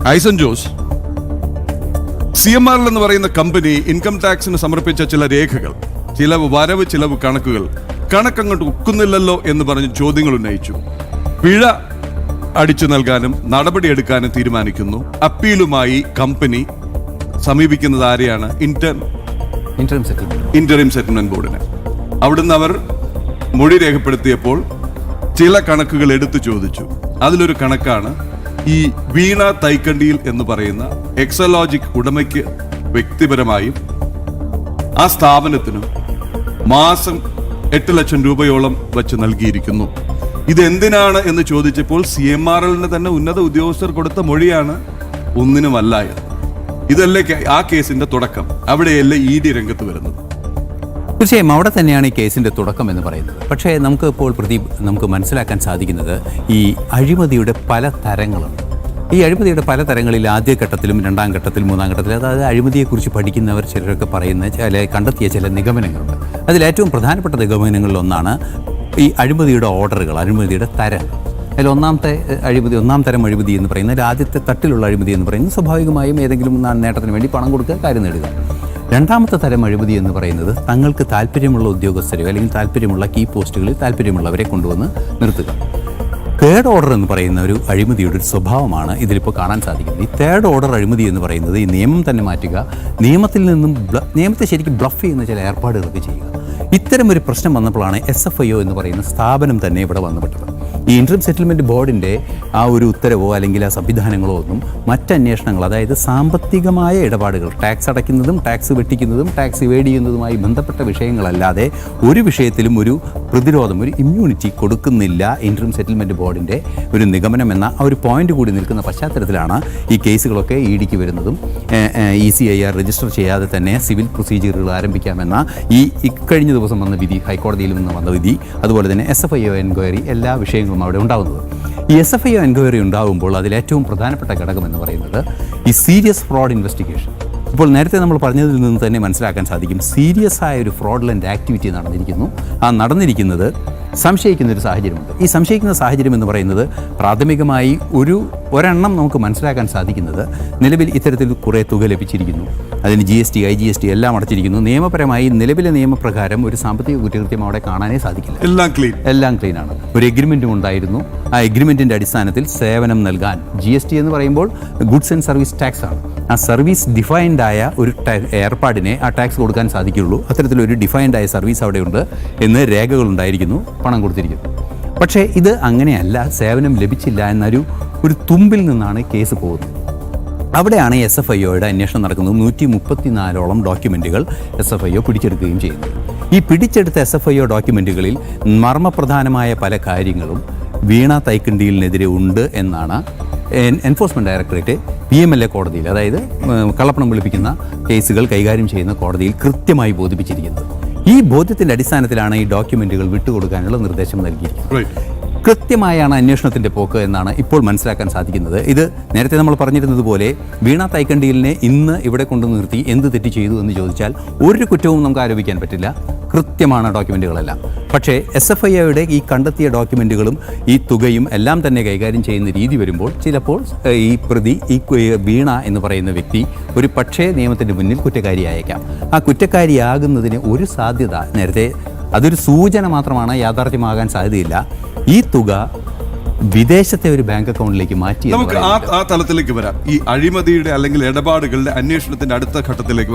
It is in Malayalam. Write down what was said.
ഐസൻ ജോസ്, CMRL എന്ന് പറയുന്ന കമ്പനി ഇൻകം ടാക്സിന് സമർപ്പിച്ച ചില രേഖകൾ, ചില വരവ് ചിലവ് കണക്കങ്ങോട്ട് ഒക്കുന്നില്ലല്ലോ എന്ന് പറഞ്ഞ് ചോദ്യങ്ങൾ ഉന്നയിച്ചു. പിഴ അടിച്ചു നൽകാനും നടപടിയെടുക്കാനും തീരുമാനിക്കുന്നു. അപ്പീലുമായി കമ്പനി സമീപിക്കുന്നത് ആരെയാണ്? ഇന്ററിം സെറ്റിൽമെന്റ് ബോർഡിനെ. അവിടുന്ന് അവർ മൊഴി രേഖപ്പെടുത്തിയപ്പോൾ ചില കണക്കുകൾ എടുത്തു ചോദിച്ചു. അതിലൊരു കണക്കാണ് ഈ വീണ തൈക്കണ്ടിയിൽ എന്ന് പറയുന്ന എക്സലോജിക് ഉടമയ്ക്ക് വ്യക്തിപരമായും ആ സ്ഥാപനത്തിനും മാസം 8 ലക്ഷം രൂപയോളം വച്ച് നൽകിയിരിക്കുന്നു. ഇതെന്തിനാണ് എന്ന് ചോദിച്ചപ്പോൾ CMRLന് തന്നെ ഉന്നത ഉദ്യോഗസ്ഥർ കൊടുത്ത മൊഴിയാണ് ഒന്നിനുമല്ല എന്ന്. ഇതല്ലേ ആ കേസിന്റെ തുടക്കം. അവിടെയല്ലേ ED രംഗത്ത് വരുന്നത്. തീർച്ചയായും അവിടെ തന്നെയാണ് ഈ കേസിൻ്റെ തുടക്കം എന്ന് പറയുന്നത്. പക്ഷേ നമുക്ക് ഇപ്പോൾ നമുക്ക് മനസ്സിലാക്കാൻ സാധിക്കുന്നത് ഈ അഴിമതിയുടെ പല തരങ്ങളുണ്ട്. ഈ അഴിമതിയുടെ പല തരങ്ങളിൽ ആദ്യഘട്ടത്തിലും രണ്ടാം ഘട്ടത്തിലും മൂന്നാം ഘട്ടത്തിലും, അതായത് അഴിമതിയെക്കുറിച്ച് പഠിക്കുന്നവർ ചിലരൊക്കെ പറയുന്ന കണ്ടെത്തിയ ചില നിഗമനങ്ങളുണ്ട്. അതിലേറ്റവും പ്രധാനപ്പെട്ട നിഗമനങ്ങളിലൊന്നാണ് ഈ അഴിമതിയുടെ ഓർഡറുകൾ, അഴിമതിയുടെ തരങ്ങൾ. അതിൽ ഒന്നാം തരം അഴിമതി എന്ന് പറയുന്നത്, ആദ്യത്തെ തട്ടിലുള്ള അഴിമതി എന്ന് പറയുന്നത് സ്വാഭാവികമായും ഏതെങ്കിലും നേട്ടത്തിന് വേണ്ടി പണം കൊടുക്കുക, കാര്യം നേടുക. രണ്ടാമത്തെ തരം അഴിമതി എന്ന് പറയുന്നത് തങ്ങൾക്ക് താല്പര്യമുള്ള ഉദ്യോഗസ്ഥരെയോ അല്ലെങ്കിൽ താല്പര്യമുള്ള കീ പോസ്റ്റുകളിൽ താല്പര്യമുള്ളവരെ കൊണ്ടുവന്ന് നിർത്തുക. തേർഡ് ഓർഡർ എന്ന് പറയുന്ന ഒരു അഴിമതിയുടെ ഒരു സ്വഭാവമാണ് ഇതിലിപ്പോൾ കാണാൻ സാധിക്കുന്നത്. ഈ തേർഡ് ഓർഡർ അഴിമതി എന്ന് പറയുന്നത് ഈ നിയമം തന്നെ മാറ്റുക, നിയമത്തെ ശരിക്കും ബ്ലഫ് ചെയ്യുന്ന ചില ഏർപ്പാടുകളൊക്കെ ചെയ്യുക. ഇത്തരം ഒരു പ്രശ്നം വന്നപ്പോഴാണ് SFIO എന്ന് പറയുന്ന സ്ഥാപനം തന്നെ ഇവിടെ വന്നുപെട്ടത്. ഈ ഇൻട്രീം സെറ്റിൽമെൻറ്റ് ബോർഡിൻ്റെ ആ ഒരു ഉത്തരവോ അല്ലെങ്കിൽ ആ സംവിധാനങ്ങളോ ഒന്നും മറ്റന്വേഷണങ്ങൾ, അതായത് സാമ്പത്തികമായ ഇടപാടുകൾ, ടാക്സ് അടയ്ക്കുന്നതും ടാക്സ് വെട്ടിക്കുന്നതും ടാക്സ് ഇവേഡ് ചെയ്യുന്നതുമായി ബന്ധപ്പെട്ട വിഷയങ്ങളല്ലാതെ ഒരു വിഷയത്തിലും ഒരു പ്രതിരോധം, ഒരു ഇമ്മ്യൂണിറ്റി കൊടുക്കുന്നില്ല ഇൻട്രീം സെറ്റിൽമെൻറ്റ് ബോർഡിൻ്റെ ഒരു നിഗമനം എന്ന ആ ഒരു പോയിന്റ് കൂടി നിൽക്കുന്ന പശ്ചാത്തലത്തിലാണ് ഈ കേസുകളൊക്കെ EDക്ക് വരുന്നതും ECIR രജിസ്റ്റർ ചെയ്യാതെ തന്നെ സിവിൽ പ്രൊസീജിയറുകൾ ആരംഭിക്കാമെന്ന ഈ കഴിഞ്ഞ ദിവസം വന്ന വിധി, ഹൈക്കോടതിയിൽ നിന്ന് വന്ന വിധി, അതുപോലെ തന്നെ SFIO എൻക്വയറി, എല്ലാ വിഷയങ്ങളും അവിടെ ഉണ്ടാകുന്നത്. ഈ SFIO എൻക്വയറി ഉണ്ടാകുമ്പോൾ അതിലേറ്റവും പ്രധാനപ്പെട്ട ഘടകം എന്ന് പറയുന്നത് ഈ സീരിയസ് ഫ്രോഡ് ഇൻവെസ്റ്റിഗേഷൻ. ഇപ്പോൾ നേരത്തെ നമ്മൾ പറഞ്ഞതിൽ നിന്ന് തന്നെ മനസ്സിലാക്കാൻ സാധിക്കും, സീരിയസ് ആയ ഒരു ഫ്രോഡുലൻ്റ് ആക്ടിവിറ്റി നടന്നിരിക്കുന്നു. ആ നടന്നിരിക്കുന്നത് സംശയിക്കുന്നൊരു സാഹചര്യമുണ്ട്. ഈ സംശയിക്കുന്ന സാഹചര്യം എന്ന് പറയുന്നത് പ്രാഥമികമായി ഒരെണ്ണം നമുക്ക് മനസ്സിലാക്കാൻ സാധിക്കുന്നത്, നിലവിൽ ഇത്തരത്തിൽ കുറേ തുക ലഭിച്ചിരിക്കുന്നു, അതിന് GST, IGST എല്ലാം അടച്ചിരിക്കുന്നു. നിയമപരമായി നിലവിലെ നിയമപ്രകാരം ഒരു സാമ്പത്തിക കുറ്റകൃത്യം അവിടെ കാണാനേ സാധിക്കില്ല. എല്ലാം ക്ലീനാണ്. ഒരു എഗ്രിമെൻറ്റും ഉണ്ടായിരുന്നു. ആ എഗ്രിമെൻറ്റിൻ്റെ അടിസ്ഥാനത്തിൽ സേവനം നൽകാൻ, GST എന്ന് പറയുമ്പോൾ ഗുഡ്സ് ആൻഡ് സർവീസ് ടാക്സ് ആണ്. ആ സർവീസ് ഡിഫൈൻഡ് ആയ ഒരു ഏർപ്പാടിനെ ആ ടാക്സ് കൊടുക്കാൻ സാധിക്കുകയുള്ളൂ. അത്തരത്തിലൊരു ഡിഫൈൻഡ് ആയ സർവീസ് അവിടെയുണ്ട് എന്ന് രേഖകളുണ്ടായിരിക്കുന്നു, പണം കൊടുത്തിരിക്കുന്നു. പക്ഷേ ഇത് അങ്ങനെയല്ല, സേവനം ലഭിച്ചില്ല എന്നൊരു തുമ്പിൽ നിന്നാണ് കേസ് പോകുന്നത്. അവിടെയാണ് SFIOയുടെ അന്വേഷണം നടക്കുന്നത്. 134ഓളം ഡോക്യുമെൻറ്റുകൾ SFIO പിടിച്ചെടുക്കുകയും ചെയ്യുന്നത്. ഈ പിടിച്ചെടുത്ത SFIO ഡോക്യുമെൻറ്റുകളിൽ മർമ്മപ്രധാനമായ പല കാര്യങ്ങളും വീണ തൈക്കണ്ടിയിലിനെതിരെ ഉണ്ട് എന്നാണ് എൻഫോഴ്സ്മെൻറ്റ് ഡയറക്ടറേറ്റ് PMLA കോടതിയിൽ, അതായത് കള്ളപ്പണം വെളുപ്പിക്കുന്ന കേസുകൾ കൈകാര്യം ചെയ്യുന്ന കോടതിയിൽ കൃത്യമായി ബോധിപ്പിച്ചിരിക്കുന്നത്. ഈ ബോധ്യത്തിൻ്റെ അടിസ്ഥാനത്തിലാണ് ഈ ഡോക്യുമെൻറ്റുകൾ വിട്ടുകൊടുക്കാനുള്ള നിർദ്ദേശം നൽകിയിരിക്കുന്നത്. കൃത്യമായാണ് അന്വേഷണത്തിൻ്റെ പോക്ക് എന്നാണ് ഇപ്പോൾ മനസ്സിലാക്കാൻ സാധിക്കുന്നത്. ഇത് നേരത്തെ നമ്മൾ പറഞ്ഞിരുന്നത് പോലെ വീണ തൈക്കണ്ടിയിലിനെ ഇന്ന് ഇവിടെ കൊണ്ടു നിർത്തി എന്ത് തെറ്റ് ചെയ്തു എന്ന് ചോദിച്ചാൽ ഒരു കുറ്റവും നമുക്ക് ആരോപിക്കാൻ പറ്റില്ല. കൃത്യമാണ് ഡോക്യുമെൻറ്റുകളെല്ലാം. പക്ഷേ SFIOയുടെ ഈ കണ്ടെത്തിയ ഡോക്യുമെൻറ്റുകളും ഈ തുകയും എല്ലാം തന്നെ കൈകാര്യം ചെയ്യുന്ന രീതി വരുമ്പോൾ ചിലപ്പോൾ ഈ പ്രതി, ഈ വീണ എന്ന് പറയുന്ന വ്യക്തി ഒരു പക്ഷേ നിയമത്തിൻ്റെ മുന്നിൽ കുറ്റക്കാരിയായേക്കാം. ആ കുറ്റക്കാരിയാകുന്നതിന് ഒരു സാധ്യത, നേരത്തെ അതൊരു സൂചന മാത്രമാണ്, യാഥാർത്ഥ്യമാകാൻ സാധ്യതയില്ല. ഈ തുക വിദേശത്തെ ഒരു ബാങ്ക് അക്കൗണ്ടിലേക്ക് മാറ്റി. നമുക്ക് ആ തലത്തിലേക്ക് വരാം. ഈ അഴിമതിയുടെ അല്ലെങ്കിൽ ഇടപാടുകളുടെ അന്വേഷണത്തിന്റെ അടുത്ത ഘട്ടത്തിലേക്ക്